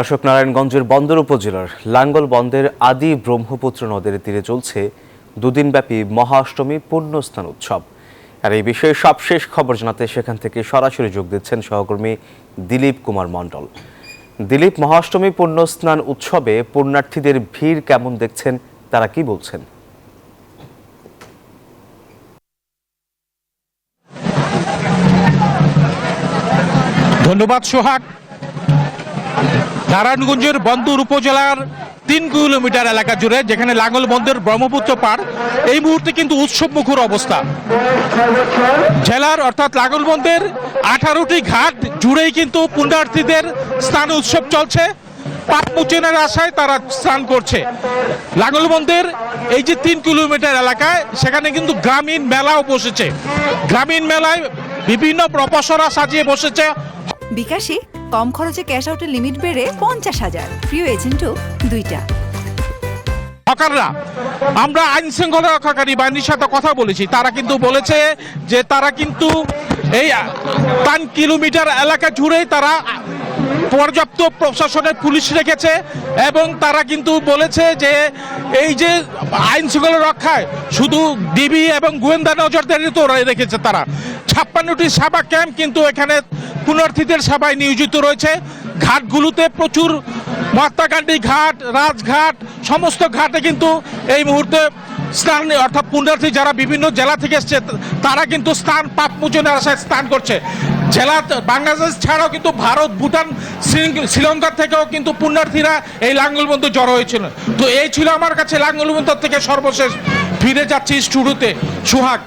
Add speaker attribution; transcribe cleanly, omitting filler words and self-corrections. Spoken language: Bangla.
Speaker 1: দর্শক, নারায়ণগঞ্জের বন্দর উপজেলার লাঙ্গল বন্দরের আদি ব্রহ্মপুত্র নদের তীরে চলছে দুদিনব্যাপী মহাষ্টমী পুণ্যস্নান উৎসব। আর এই বিষয়ে সবশেষ খবর জানাতে সেখান থেকে সরাসরি যোগ দিচ্ছেন সহকর্মী দিলীপ কুমার মণ্ডল। দিলীপ, মহাষ্টমী পুণ্যস্নান উৎসবে পুণ্যার্থীদের ভিড় কেমন দেখছেন, তারা কি বলছেন?
Speaker 2: ধন্যবাদ সোহাগ। নারায়ণগঞ্জের বন্দর উপজেলার ৩ কিলোমিটার এলাকা জুড়ে, যেখানে লাঙ্গল বন্দর ব্রহ্মপুত্র পার, এই মুহূর্তে কিন্তু উৎসব মুখর অবস্থা। জেলার অর্থাৎ লাঙ্গল বন্দরের 18টি ঘাট জুড়েই কিন্তু পুণ্যার্থীদের স্নান উৎসব চলছে। পাপ মোচনের আশায় তারা স্নান করছে। লাঙ্গল বন্দরের এই যে ৩ কিলোমিটার এলাকায়, সেখানে কিন্তু গ্রামীণ মেলাও বসেছে। গ্রামীণ মেলায় বিভিন্ন প্রকাশনা সাজিয়ে বসেছে।
Speaker 3: বিকাশে কম খরচে ক্যাশ আউটের লিমিট বেড়ে 50,000, প্রিয় এজেন্টও 2টা।
Speaker 2: হকাররা, আমরা আইন শৃঙ্খলা রক্ষাকারী বাহিনীর সাথে কথা বলেছি, তারা কিন্তু বলেছে যে তারা কিন্তু এই 3 কিলোমিটার এলাকা জুড়েই তারা পর্যাপ্ত প্রশাসনের পুলিশ রেখেছে এবং তারা কিন্তু বলেছে যে এই যে আইন শৃঙ্খলা রক্ষায় শুধু ডিবি এবং গোয়েন্দা নজরদারি তো রেখেছে তারা। 56টি সেবা ক্যাম্প কিন্তু এখানে পুণ্যার্থীদের সেবায় নিয়োজিত রয়েছে। ঘাটগুলোতে প্রচুর, মহাত্মাগান্ধী ঘাট, রাজঘাট, সমস্ত ঘাটে কিন্তু এই মুহূর্তে স্নান, অর্থাৎ পুণ্যার্থী যারা বিভিন্ন জেলা থেকে এসছে তারা কিন্তু স্নান, পাপ মোচনের আশায় স্নান করছে। জেলা বাংলাদেশ ছাড়াও কিন্তু ভারত, ভুটান, শ্রীলঙ্কা থেকেও কিন্তু পুণ্যার্থীরা এই লাঙ্গল বন্দর জড়ো হয়েছিল। তো এই ছিল আমার কাছে লাঙ্গল বন্দর থেকে সর্বশেষ। ফিরে যাচ্ছি স্টুডিওতে সোহাগ।